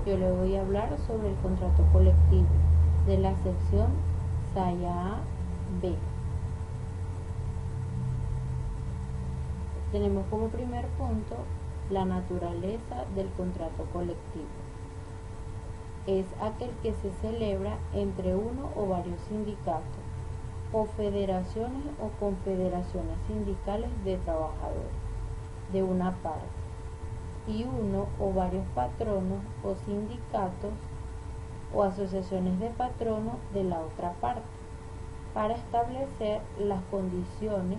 Yo le voy a hablar sobre el contrato colectivo de la sección Saya B. Tenemos como primer punto la naturaleza del contrato colectivo. Es aquel que se celebra entre uno o varios sindicatos o federaciones o confederaciones sindicales de trabajadores de una parte y uno o varios patronos o sindicatos o asociaciones de patronos de la otra parte, para establecer las condiciones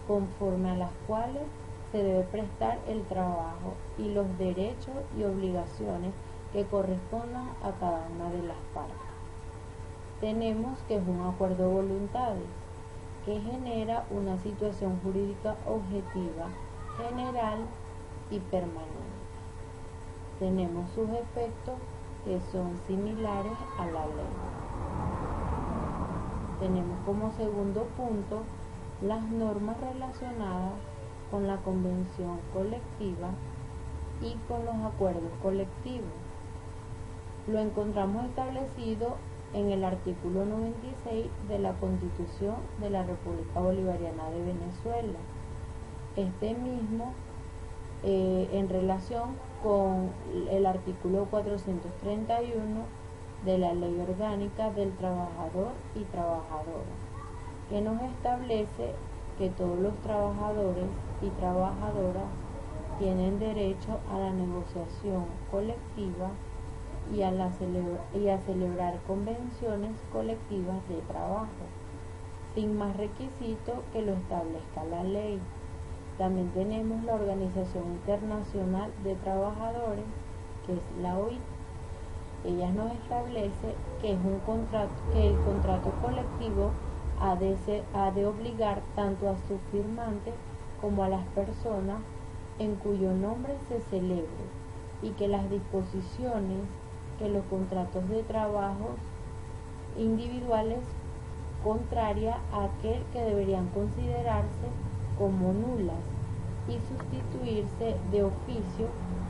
conforme a las cuales se debe prestar el trabajo y los derechos y obligaciones que correspondan a cada una de las partes. Tenemos que es un acuerdo de voluntades que genera una situación jurídica objetiva, general y permanente. Tenemos sus efectos que son similares a la ley. Tenemos como segundo punto las normas relacionadas con la convención colectiva y con los acuerdos colectivos. Lo encontramos establecido en el artículo 96 de la Constitución de la República Bolivariana de Venezuela. Este mismo en relación con el artículo 431 de la Ley Orgánica del Trabajador y Trabajadora, que nos establece que todos los trabajadores y trabajadoras tienen derecho a la negociación colectiva y a celebrar convenciones colectivas de trabajo, sin más requisito que lo establezca la ley. También tenemos la Organización Internacional de Trabajadores, que es la OIT. Ella nos establece que el contrato colectivo ha de obligar tanto a sus firmantes como a las personas en cuyo nombre se celebre, y que las disposiciones que los contratos de trabajo individuales contraria a aquel que deberían considerarse como nulas y sustituirse de oficio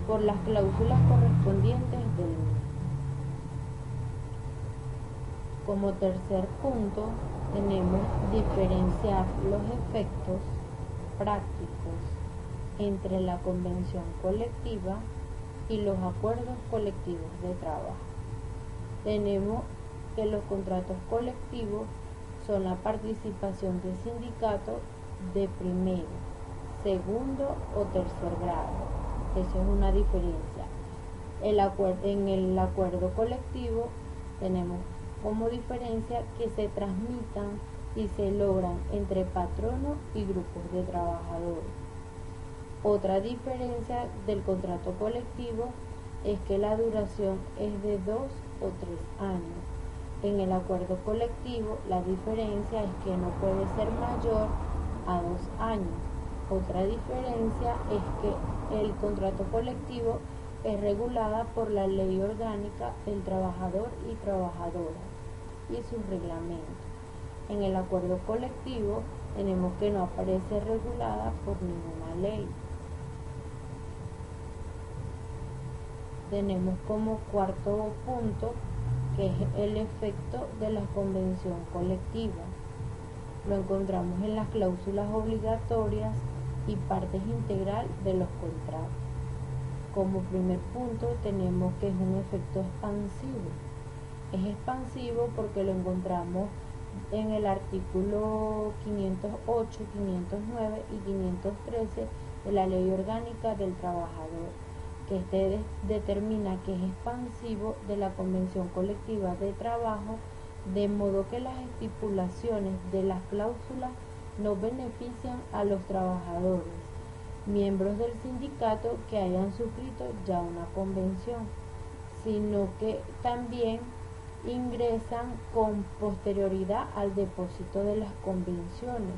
por las cláusulas correspondientes del mismo. Como tercer punto, tenemos diferenciar los efectos prácticos entre la convención colectiva y los acuerdos colectivos de trabajo. Tenemos que los contratos colectivos son la participación de sindicatos de primero, segundo o tercer grado. Eso es una diferencia. En el acuerdo colectivo tenemos como diferencia que se transmitan y se logran entre patronos y grupos de trabajadores. Otra diferencia del contrato colectivo es que la duración es de 2 o 3 años. En el acuerdo colectivo la diferencia es que no puede ser mayor a 2 años. Otra diferencia es que el contrato colectivo es regulada por la Ley Orgánica del Trabajador y Trabajadora y sus reglamentos. En el acuerdo colectivo tenemos que no aparece regulada por ninguna ley. Tenemos como cuarto punto que es el efecto de la convención colectiva. Lo encontramos en las cláusulas obligatorias y partes integral de los contratos. Como primer punto tenemos que es un efecto expansivo. Es expansivo porque lo encontramos en el artículo 508, 509 y 513 de la Ley Orgánica del Trabajador, que determina que es expansivo de la Convención Colectiva de Trabajo, de modo que las estipulaciones de las cláusulas no benefician a los trabajadores, miembros del sindicato que hayan suscrito ya una convención, sino que también ingresan con posterioridad al depósito de las convenciones.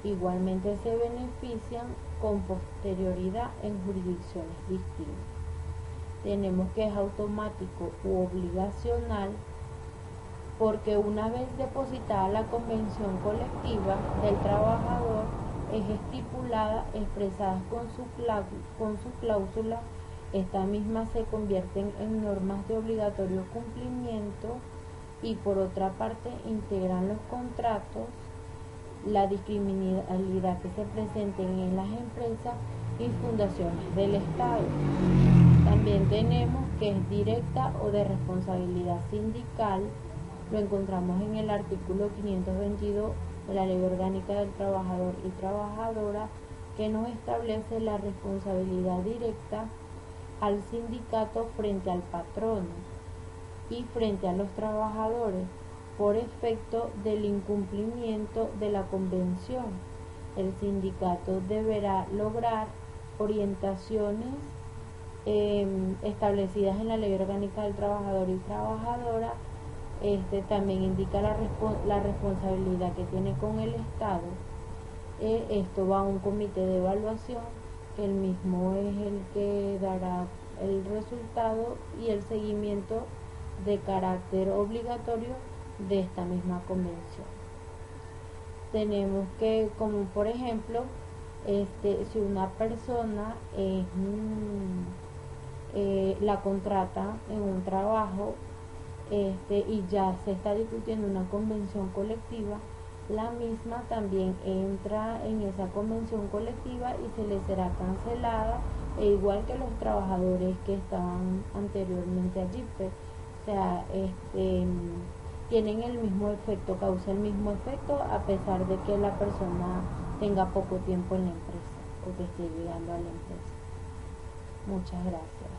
Igualmente se benefician con posterioridad en jurisdicciones distintas. Tenemos que es automático u obligacional porque una vez depositada la convención colectiva del trabajador es estipulada, expresada con su cláusula Esta misma se convierten en normas de obligatorio cumplimiento y por otra parte integran los contratos, la discriminalidad que se presenten en las empresas y fundaciones del Estado. También tenemos que es directa o de responsabilidad sindical. Lo encontramos en el artículo 522 de la Ley Orgánica del Trabajador y Trabajadora, que nos establece la responsabilidad directa al sindicato frente al patrono y frente a los trabajadores por efecto del incumplimiento de la convención. El sindicato deberá lograr orientaciones establecidas en la Ley Orgánica del Trabajador y Trabajadora. También indica la responsabilidad que tiene con el Estado. Esto va a un comité de evaluación, que el mismo es el que dará el resultado y el seguimiento de carácter obligatorio de esta misma convención. Tenemos que, como por ejemplo, si una persona la contrata en un trabajo y ya se está discutiendo una convención colectiva, la misma también entra en esa convención colectiva y se le será cancelada, e igual que los trabajadores que estaban anteriormente allí, pues, o sea, tienen el mismo efecto, causa el mismo efecto a pesar de que la persona tenga poco tiempo en la empresa o que esté llegando a la empresa. Muchas gracias.